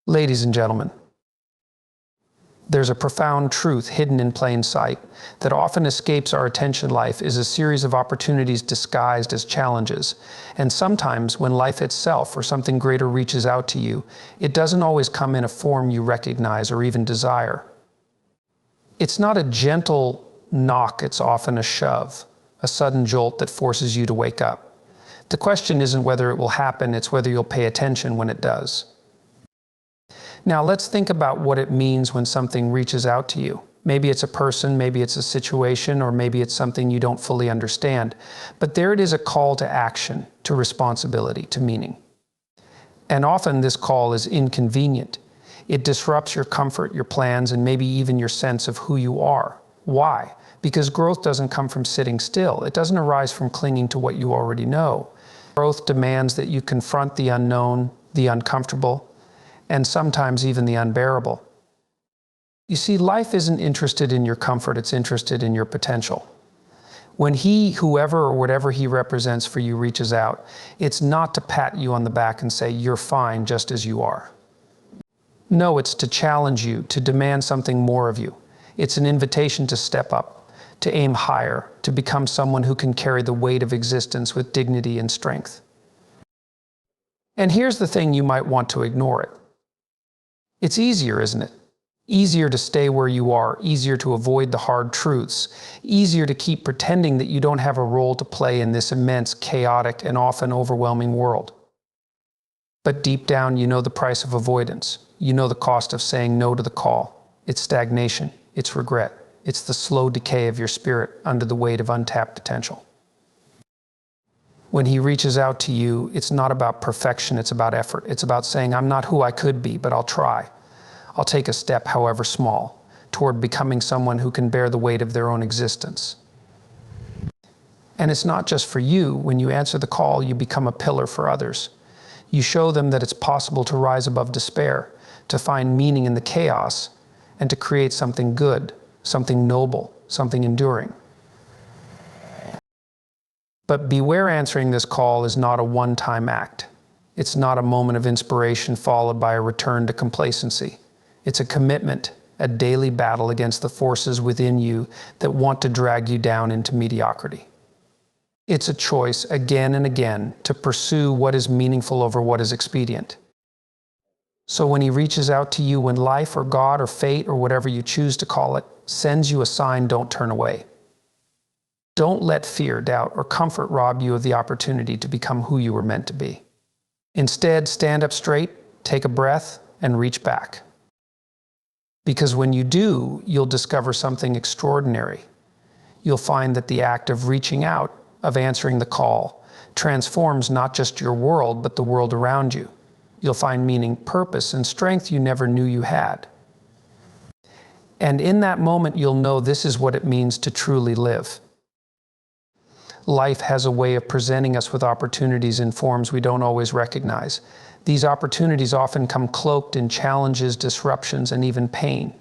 Ladies and gentlemen, there's a profound truth hidden in plain sight that often escapes our attention. Life is a series of opportunities disguised as challenges. And sometimes when life itself or something greater reaches out to you, it doesn't always come in a form you recognize or even desire. It's not a gentle knock, it's often a shove, a sudden jolt that forces you to wake up. The question isn't whether it will happen, it's whether you'll pay attention when it does. Now let's think about what it means when something reaches out to you. Maybe it's a person, maybe it's a situation, or maybe it's something you don't fully understand. But there it is, a call to action, to responsibility, to meaning. And often this call is inconvenient. It disrupts your comfort, your plans, and maybe even your sense of who you are. Why? Because growth doesn't come from sitting still. It doesn't arise from clinging to what you already know. Growth demands that you confront the unknown, the uncomfortable, and sometimes even the unbearable. You see, life isn't interested in your comfort, it's interested in your potential. When whoever or whatever he represents for you reaches out, it's not to pat you on the back and say, you're fine just as you are. No, it's to challenge you, to demand something more of you. It's an invitation to step up, to aim higher, to become someone who can carry the weight of existence with dignity and strength. And here's the thing, you might want to ignore it. It's easier, isn't it? Easier to stay where you are, easier to avoid the hard truths, easier to keep pretending that you don't have a role to play in this immense, chaotic, and often overwhelming world. But deep down, you know the price of avoidance. You know the cost of saying no to the call. It's stagnation, it's regret, it's the slow decay of your spirit under the weight of untapped potential. When he reaches out to you, it's not about perfection, it's about effort. It's about saying, I'm not who I could be, but I'll try. I'll take a step, however small, toward becoming someone who can bear the weight of their own existence. And it's not just for you. When you answer the call, you become a pillar for others. You show them that it's possible to rise above despair, to find meaning in the chaos, and to create something good, something noble, something enduring. But beware, answering this call is not a one-time act. It's not a moment of inspiration followed by a return to complacency. It's a commitment, a daily battle against the forces within you that want to drag you down into mediocrity. It's a choice again and again to pursue what is meaningful over what is expedient. So when he reaches out to you, when life or God or fate or whatever you choose to call it sends you a sign, don't turn away. Don't let fear, doubt, or comfort rob you of the opportunity to become who you were meant to be. Instead, stand up straight, take a breath, and reach back. Because when you do, you'll discover something extraordinary. You'll find that the act of reaching out, of answering the call, transforms not just your world, but the world around you. You'll find meaning, purpose, and strength you never knew you had. And in that moment, you'll know this is what it means to truly live. Life has a way of presenting us with opportunities in forms we don't always recognize. These opportunities often come cloaked in challenges, disruptions, and even pain.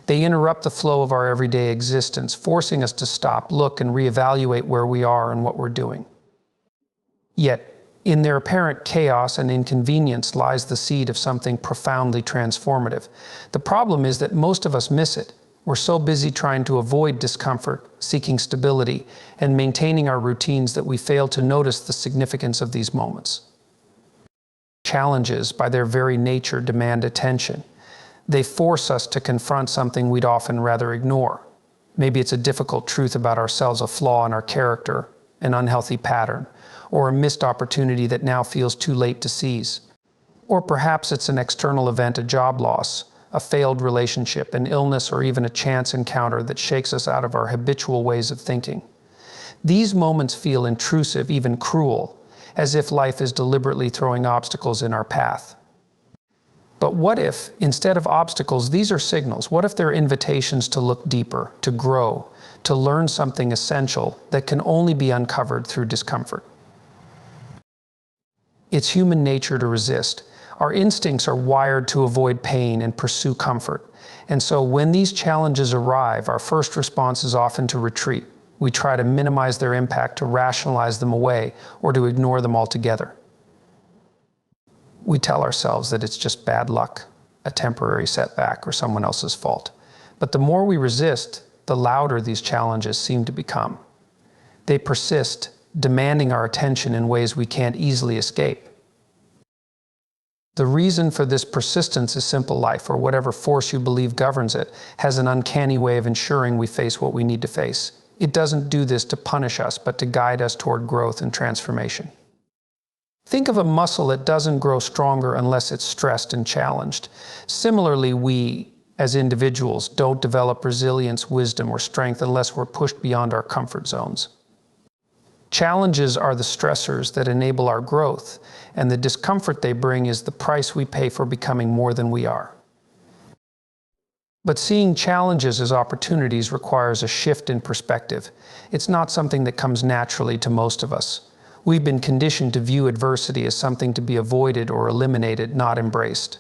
They interrupt the flow of our everyday existence, forcing us to stop, look, and reevaluate where we are and what we're doing. Yet, in their apparent chaos and inconvenience lies the seed of something profoundly transformative. The problem is that most of us miss it. We're so busy trying to avoid discomfort, seeking stability, and maintaining our routines that we fail to notice the significance of these moments. Challenges, by their very nature, demand attention. They force us to confront something we'd often rather ignore. Maybe it's a difficult truth about ourselves, a flaw in our character, an unhealthy pattern, or a missed opportunity that now feels too late to seize. Or perhaps it's an external event, a job loss, a failed relationship, an illness, or even a chance encounter that shakes us out of our habitual ways of thinking. These moments feel intrusive, even cruel, as if life is deliberately throwing obstacles in our path. But what if, instead of obstacles, these are signals? What if they're invitations to look deeper, to grow, to learn something essential that can only be uncovered through discomfort? It's human nature to resist. Our instincts are wired to avoid pain and pursue comfort. And so when these challenges arrive, our first response is often to retreat. We try to minimize their impact, to rationalize them away, or to ignore them altogether. We tell ourselves that it's just bad luck, a temporary setback, or someone else's fault. But the more we resist, the louder these challenges seem to become. They persist, demanding our attention in ways we can't easily escape. The reason for this persistence is simple: life, or whatever force you believe governs it, has an uncanny way of ensuring we face what we need to face. It doesn't do this to punish us, but to guide us toward growth and transformation. Think of a muscle that doesn't grow stronger unless it's stressed and challenged. Similarly, we, as individuals, don't develop resilience, wisdom, or strength unless we're pushed beyond our comfort zones. Challenges are the stressors that enable our growth, and the discomfort they bring is the price we pay for becoming more than we are. But seeing challenges as opportunities requires a shift in perspective. It's not something that comes naturally to most of us. We've been conditioned to view adversity as something to be avoided or eliminated, not embraced.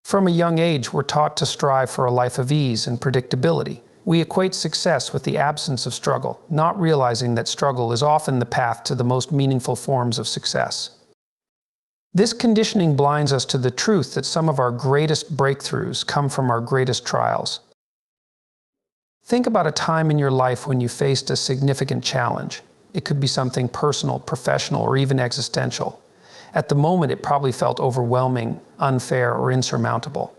From a young age, we're taught to strive for a life of ease and predictability. We equate success with the absence of struggle, not realizing that struggle is often the path to the most meaningful forms of success. This conditioning blinds us to the truth that some of our greatest breakthroughs come from our greatest trials. Think about a time in your life when you faced a significant challenge. It could be something personal, professional, or even existential. At the moment, it probably felt overwhelming, unfair, or insurmountable.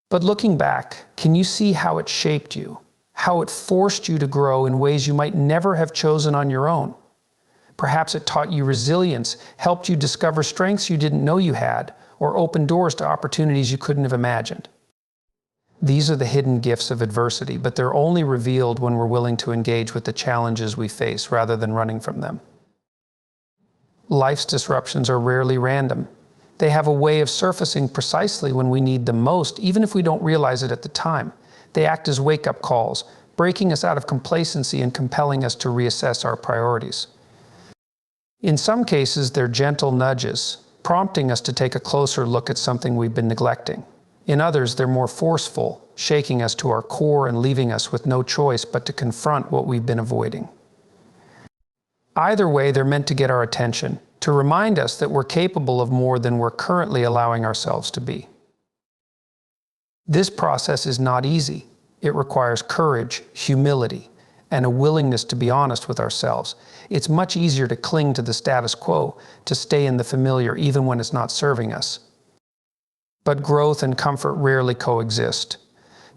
But looking back, can you see how it shaped you? How it forced you to grow in ways you might never have chosen on your own? Perhaps it taught you resilience, helped you discover strengths you didn't know you had, or opened doors to opportunities you couldn't have imagined. These are the hidden gifts of adversity, but they're only revealed when we're willing to engage with the challenges we face rather than running from them. Life's disruptions are rarely random. They have a way of surfacing precisely when we need them most, even if we don't realize it at the time. They act as wake-up calls, breaking us out of complacency and compelling us to reassess our priorities. In some cases, they're gentle nudges, prompting us to take a closer look at something we've been neglecting. In others, they're more forceful, shaking us to our core and leaving us with no choice but to confront what we've been avoiding. Either way, they're meant to get our attention, to remind us that we're capable of more than we're currently allowing ourselves to be. This process is not easy. It requires courage, humility, and a willingness to be honest with ourselves. It's much easier to cling to the status quo, to stay in the familiar even when it's not serving us. But growth and comfort rarely coexist.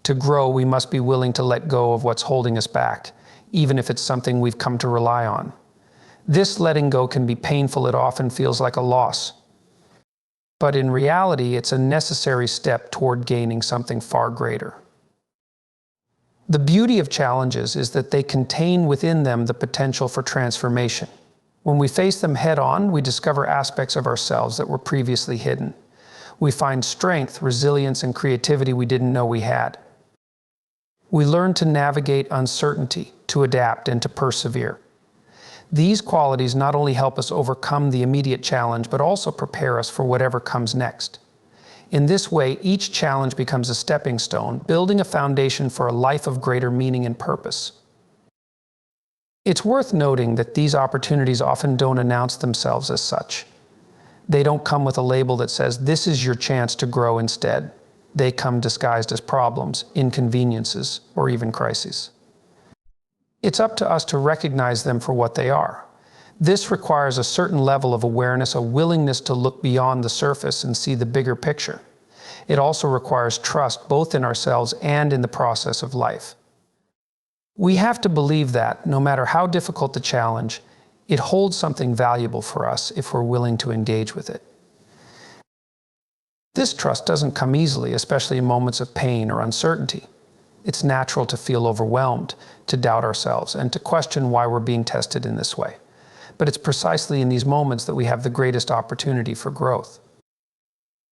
To grow, we must be willing to let go of what's holding us back, even if it's something we've come to rely on. This letting go can be painful. It often feels like a loss. But in reality, it's a necessary step toward gaining something far greater. The beauty of challenges is that they contain within them the potential for transformation. When we face them head-on, we discover aspects of ourselves that were previously hidden. We find strength, resilience, and creativity we didn't know we had. We learn to navigate uncertainty, to adapt, and to persevere. These qualities not only help us overcome the immediate challenge, but also prepare us for whatever comes next. In this way, each challenge becomes a stepping stone, building a foundation for a life of greater meaning and purpose. It's worth noting that these opportunities often don't announce themselves as such. They don't come with a label that says, "This is your chance to grow." Instead, they come disguised as problems, inconveniences, or even crises. It's up to us to recognize them for what they are. This requires a certain level of awareness, a willingness to look beyond the surface and see the bigger picture. It also requires trust, both in ourselves and in the process of life. We have to believe that, no matter how difficult the challenge, it holds something valuable for us if we're willing to engage with it. This trust doesn't come easily, especially in moments of pain or uncertainty. It's natural to feel overwhelmed, to doubt ourselves, and to question why we're being tested in this way. But it's precisely in these moments that we have the greatest opportunity for growth.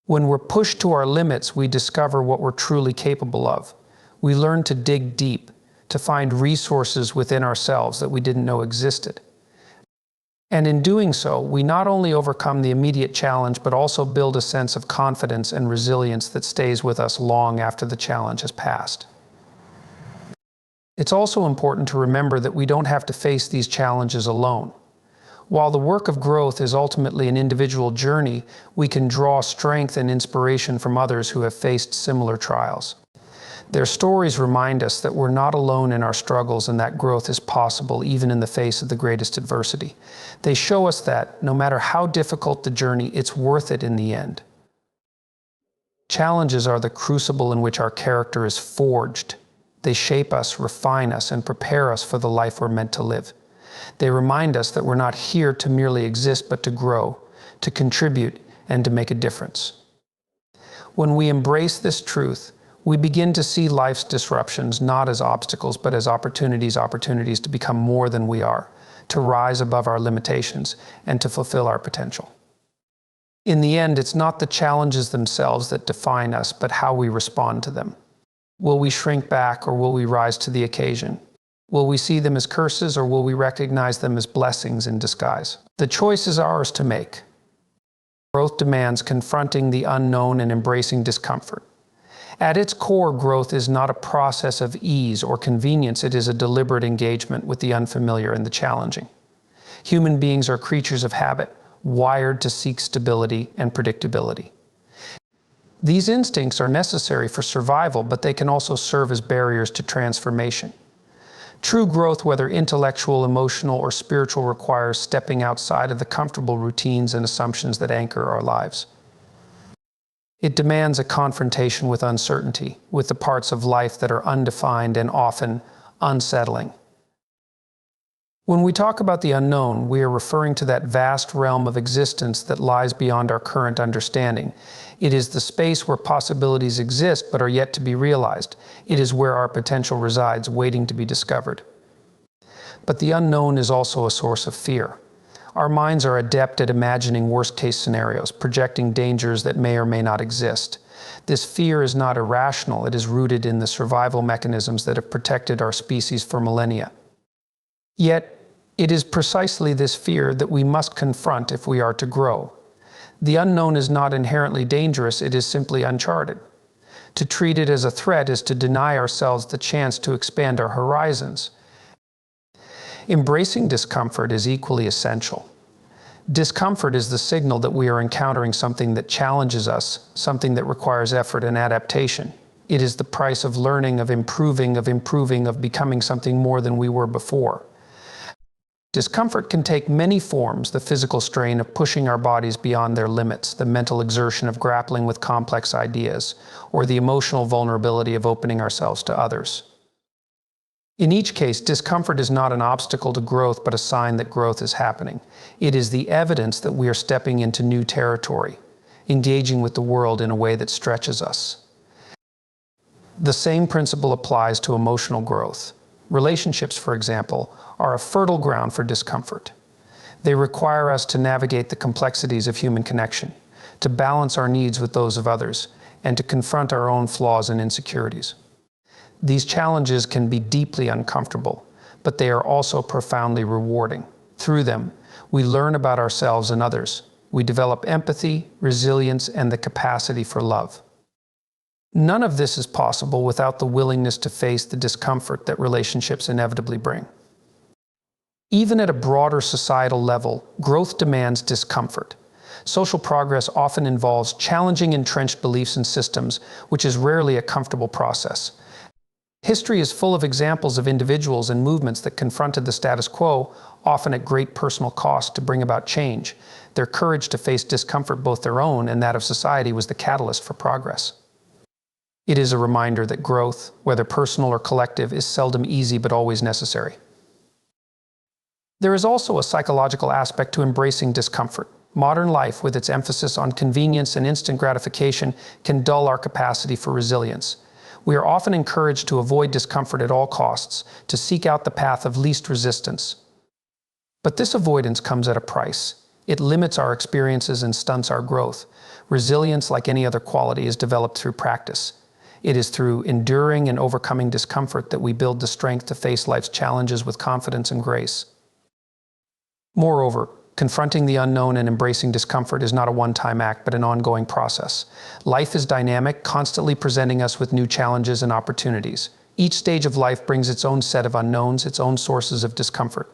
When we're pushed to our limits, we discover what we're truly capable of. We learn to dig deep, to find resources within ourselves that we didn't know existed. And in doing so, we not only overcome the immediate challenge, but also build a sense of confidence and resilience that stays with us long after the challenge has passed. It's also important to remember that we don't have to face these challenges alone. While the work of growth is ultimately an individual journey, we can draw strength and inspiration from others who have faced similar trials. Their stories remind us that we're not alone in our struggles and that growth is possible even in the face of the greatest adversity. They show us that, no matter how difficult the journey, it's worth it in the end. Challenges are the crucible in which our character is forged. They shape us, refine us, and prepare us for the life we're meant to live. They remind us that we're not here to merely exist, but to grow, to contribute, and to make a difference. When we embrace this truth, we begin to see life's disruptions not as obstacles, but as opportunities to become more than we are, to rise above our limitations, and to fulfill our potential. In the end, it's not the challenges themselves that define us, but how we respond to them. Will we shrink back, or will we rise to the occasion? Will we see them as curses, or will we recognize them as blessings in disguise? The choice is ours to make. Growth demands confronting the unknown and embracing discomfort. At its core, growth is not a process of ease or convenience. It is a deliberate engagement with the unfamiliar and the challenging. Human beings are creatures of habit, wired to seek stability and predictability. These instincts are necessary for survival, but they can also serve as barriers to transformation. True growth, whether intellectual, emotional, or spiritual, requires stepping outside of the comfortable routines and assumptions that anchor our lives. It demands a confrontation with uncertainty, with the parts of life that are undefined and often unsettling. When we talk about the unknown, we are referring to that vast realm of existence that lies beyond our current understanding. It is the space where possibilities exist but are yet to be realized. It is where our potential resides, waiting to be discovered. But the unknown is also a source of fear. Our minds are adept at imagining worst-case scenarios, projecting dangers that may or may not exist. This fear is not irrational. It is rooted in the survival mechanisms that have protected our species for millennia. Yet, it is precisely this fear that we must confront if we are to grow. The unknown is not inherently dangerous, it is simply uncharted. To treat it as a threat is to deny ourselves the chance to expand our horizons. Embracing discomfort is equally essential. Discomfort is the signal that we are encountering something that challenges us, something that requires effort and adaptation. It is the price of learning, of improving, of becoming something more than we were before. Discomfort can take many forms: the physical strain of pushing our bodies beyond their limits, the mental exertion of grappling with complex ideas, or the emotional vulnerability of opening ourselves to others. In each case, discomfort is not an obstacle to growth, but a sign that growth is happening. It is the evidence that we are stepping into new territory, engaging with the world in a way that stretches us. The same principle applies to emotional growth. Relationships, for example, are a fertile ground for discomfort. They require us to navigate the complexities of human connection, to balance our needs with those of others, and to confront our own flaws and insecurities. These challenges can be deeply uncomfortable, but they are also profoundly rewarding. Through them, we learn about ourselves and others. We develop empathy, resilience, and the capacity for love. None of this is possible without the willingness to face the discomfort that relationships inevitably bring. Even at a broader societal level, growth demands discomfort. Social progress often involves challenging entrenched beliefs and systems, which is rarely a comfortable process. History is full of examples of individuals and movements that confronted the status quo, often at great personal cost, to bring about change. Their courage to face discomfort, both their own and that of society, was the catalyst for progress. It is a reminder that growth, whether personal or collective, is seldom easy but always necessary. There is also a psychological aspect to embracing discomfort. Modern life, with its emphasis on convenience and instant gratification, can dull our capacity for resilience. We are often encouraged to avoid discomfort at all costs, to seek out the path of least resistance. But this avoidance comes at a price. It limits our experiences and stunts our growth. Resilience, like any other quality, is developed through practice. It is through enduring and overcoming discomfort that we build the strength to face life's challenges with confidence and grace. Moreover, confronting the unknown and embracing discomfort is not a one-time act, but an ongoing process. Life is dynamic, constantly presenting us with new challenges and opportunities. Each stage of life brings its own set of unknowns, its own sources of discomfort.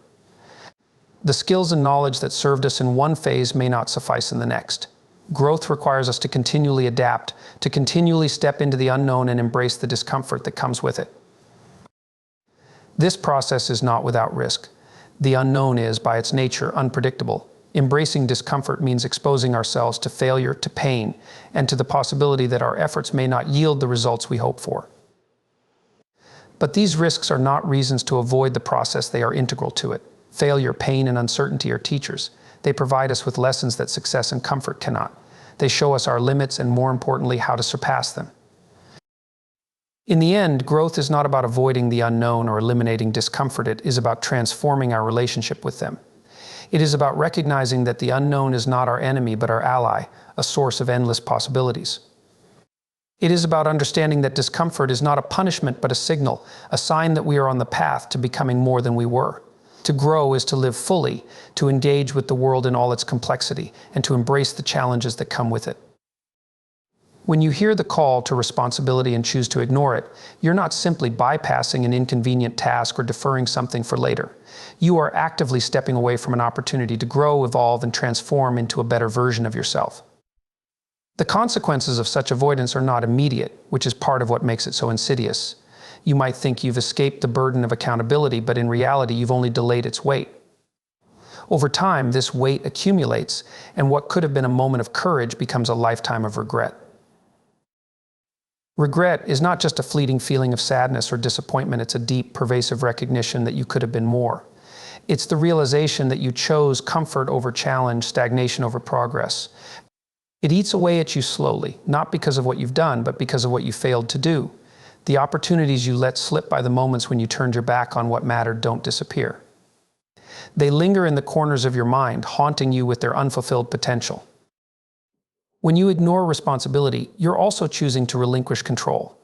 The skills and knowledge that served us in one phase may not suffice in the next. Growth requires us to continually adapt, to continually step into the unknown and embrace the discomfort that comes with it. This process is not without risk. The unknown is, by its nature, unpredictable. Embracing discomfort means exposing ourselves to failure, to pain, and to the possibility that our efforts may not yield the results we hope for. But these risks are not reasons to avoid the process, they are integral to it. Failure, pain, and uncertainty are teachers. They provide us with lessons that success and comfort cannot. They show us our limits and, more importantly, how to surpass them. In the end, growth is not about avoiding the unknown or eliminating discomfort. It is about transforming our relationship with them. It is about recognizing that the unknown is not our enemy but our ally, a source of endless possibilities. It is about understanding that discomfort is not a punishment but a signal, a sign that we are on the path to becoming more than we were. To grow is to live fully, to engage with the world in all its complexity, and to embrace the challenges that come with it. When you hear the call to responsibility and choose to ignore it, you're not simply bypassing an inconvenient task or deferring something for later. You are actively stepping away from an opportunity to grow, evolve, and transform into a better version of yourself. The consequences of such avoidance are not immediate, which is part of what makes it so insidious. You might think you've escaped the burden of accountability, but in reality, you've only delayed its weight. Over time, this weight accumulates, and what could have been a moment of courage becomes a lifetime of regret. Regret is not just a fleeting feeling of sadness or disappointment, it's a deep, pervasive recognition that you could have been more. It's the realization that you chose comfort over challenge, stagnation over progress. It eats away at you slowly, not because of what you've done, but because of what you failed to do. The opportunities you let slip by the moments when you turned your back on what mattered don't disappear. They linger in the corners of your mind, haunting you with their unfulfilled potential. When you ignore responsibility, you're also choosing to relinquish control.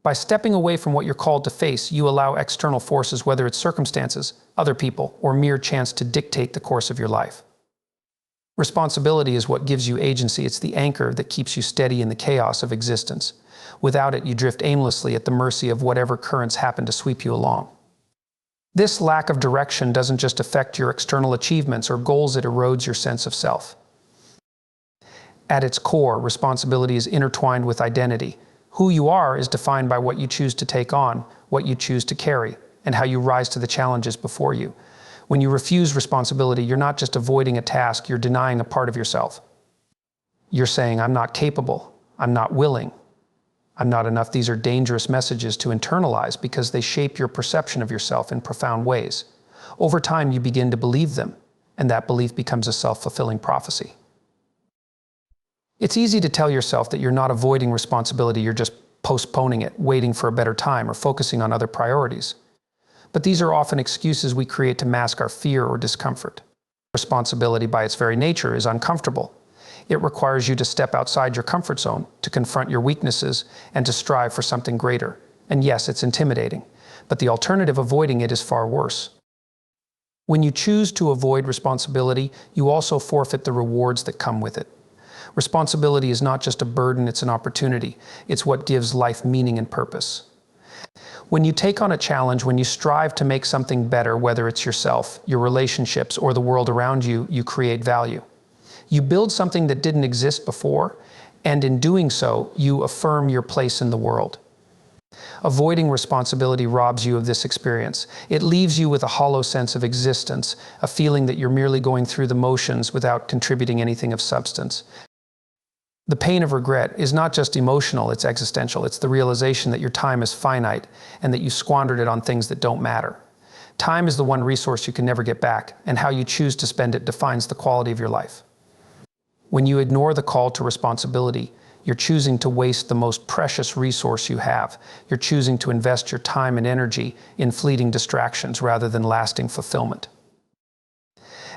By stepping away from what you're called to face, you allow external forces, whether it's circumstances, other people, or mere chance, to dictate the course of your life. Responsibility is what gives you agency. It's the anchor that keeps you steady in the chaos of existence. Without it, you drift aimlessly at the mercy of whatever currents happen to sweep you along. This lack of direction doesn't just affect your external achievements or goals, it erodes your sense of self. At its core, responsibility is intertwined with identity. Who you are is defined by what you choose to take on, what you choose to carry, and how you rise to the challenges before you. When you refuse responsibility, you're not just avoiding a task, you're denying a part of yourself. You're saying, I'm not capable, I'm not willing, I'm not enough. These are dangerous messages to internalize because they shape your perception of yourself in profound ways. Over time, you begin to believe them, and that belief becomes a self-fulfilling prophecy. It's easy to tell yourself that you're not avoiding responsibility, you're just postponing it, waiting for a better time, or focusing on other priorities. But these are often excuses we create to mask our fear or discomfort. Responsibility, by its very nature, is uncomfortable. It requires you to step outside your comfort zone, to confront your weaknesses, and to strive for something greater. And yes, it's intimidating, but the alternative, avoiding it, is far worse. When you choose to avoid responsibility, you also forfeit the rewards that come with it. Responsibility is not just a burden, it's an opportunity. It's what gives life meaning and purpose. When you take on a challenge, when you strive to make something better, whether it's yourself, your relationships, or the world around you, you create value. You build something that didn't exist before, and in doing so, you affirm your place in the world. Avoiding responsibility robs you of this experience. It leaves you with a hollow sense of existence, a feeling that you're merely going through the motions without contributing anything of substance. The pain of regret is not just emotional, it's existential. It's the realization that your time is finite and that you squandered it on things that don't matter. Time is the one resource you can never get back, and how you choose to spend it defines the quality of your life. When you ignore the call to responsibility, you're choosing to waste the most precious resource you have. You're choosing to invest your time and energy in fleeting distractions rather than lasting fulfillment.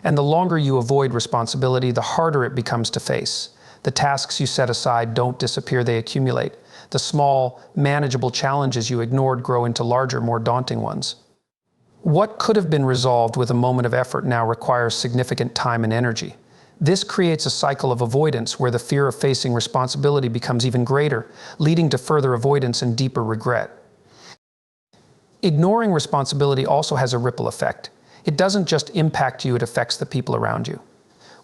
And the longer you avoid responsibility, the harder it becomes to face. The tasks you set aside don't disappear, they accumulate. The small, manageable challenges you ignored grow into larger, more daunting ones. What could have been resolved with a moment of effort now requires significant time and energy. This creates a cycle of avoidance where the fear of facing responsibility becomes even greater, leading to further avoidance and deeper regret. Ignoring responsibility also has a ripple effect. It doesn't just impact you, it affects the people around you.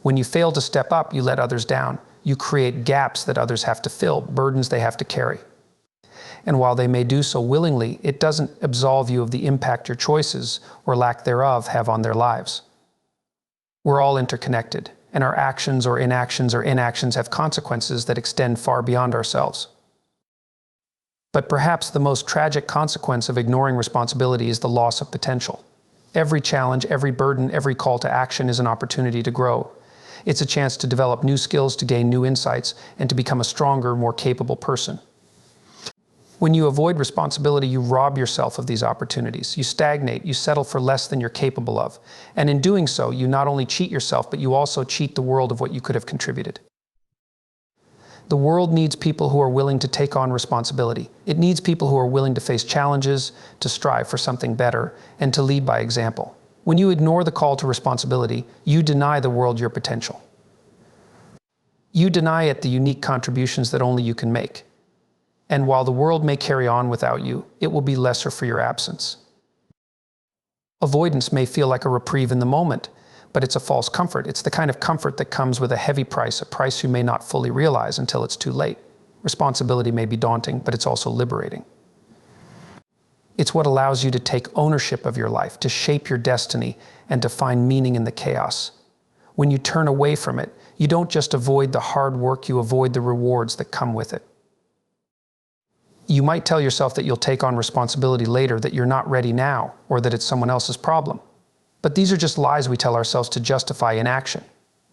When you fail to step up, you let others down. You create gaps that others have to fill, burdens they have to carry. And while they may do so willingly, it doesn't absolve you of the impact your choices, or lack thereof, have on their lives. We're all interconnected, and our actions or inactions have consequences that extend far beyond ourselves. But perhaps the most tragic consequence of ignoring responsibility is the loss of potential. Every challenge, every burden, every call to action is an opportunity to grow. It's a chance to develop new skills, to gain new insights, and to become a stronger, more capable person. When you avoid responsibility, you rob yourself of these opportunities. You stagnate, you settle for less than you're capable of. And in doing so, you not only cheat yourself, but you also cheat the world of what you could have contributed. The world needs people who are willing to take on responsibility. It needs people who are willing to face challenges, to strive for something better, and to lead by example. When you ignore the call to responsibility, you deny the world your potential. You deny it the unique contributions that only you can make. And while the world may carry on without you, it will be lesser for your absence. Avoidance may feel like a reprieve in the moment, but it's a false comfort. It's the kind of comfort that comes with a heavy price, a price you may not fully realize until it's too late. Responsibility may be daunting, but it's also liberating. It's what allows you to take ownership of your life, to shape your destiny, and to find meaning in the chaos. When you turn away from it, you don't just avoid the hard work, you avoid the rewards that come with it. You might tell yourself that you'll take on responsibility later, that you're not ready now, or that it's someone else's problem. But these are just lies we tell ourselves to justify inaction.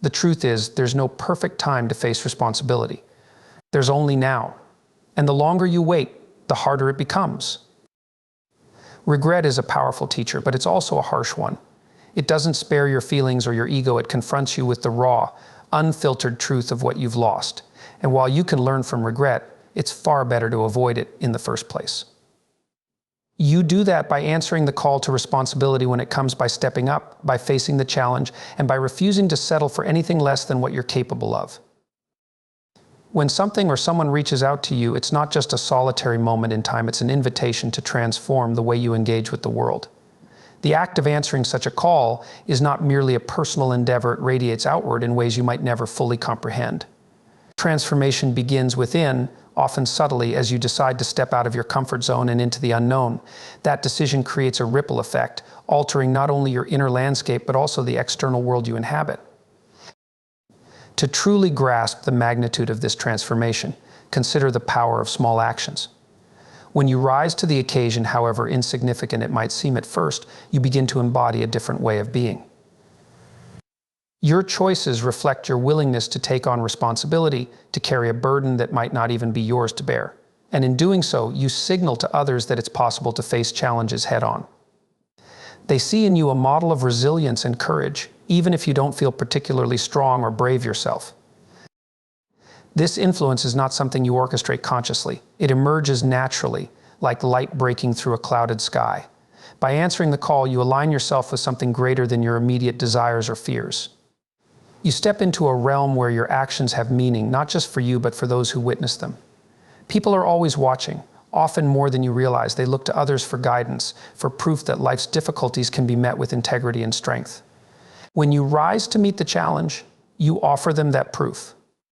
The truth is, there's no perfect time to face responsibility. There's only now. And the longer you wait, the harder it becomes. Regret is a powerful teacher, but it's also a harsh one. It doesn't spare your feelings or your ego. It confronts you with the raw, unfiltered truth of what you've lost. And while you can learn from regret, it's far better to avoid it in the first place. You do that by answering the call to responsibility when it comes, by stepping up, by facing the challenge, and by refusing to settle for anything less than what you're capable of. When something or someone reaches out to you, it's not just a solitary moment in time, it's an invitation to transform the way you engage with the world. The act of answering such a call is not merely a personal endeavor, it radiates outward in ways you might never fully comprehend. Transformation begins within, often subtly, as you decide to step out of your comfort zone and into the unknown. That decision creates a ripple effect, altering not only your inner landscape, but also the external world you inhabit. To truly grasp the magnitude of this transformation, consider the power of small actions. When you rise to the occasion, however insignificant it might seem at first, you begin to embody a different way of being. Your choices reflect your willingness to take on responsibility, to carry a burden that might not even be yours to bear. And in doing so, you signal to others that it's possible to face challenges head-on. They see in you a model of resilience and courage, even if you don't feel particularly strong or brave yourself. This influence is not something you orchestrate consciously. It emerges naturally, like light breaking through a clouded sky. By answering the call, you align yourself with something greater than your immediate desires or fears. You step into a realm where your actions have meaning, not just for you, but for those who witness them. People are always watching, often more than you realize. They look to others for guidance, for proof that life's difficulties can be met with integrity and strength. When you rise to meet the challenge, you offer them that proof.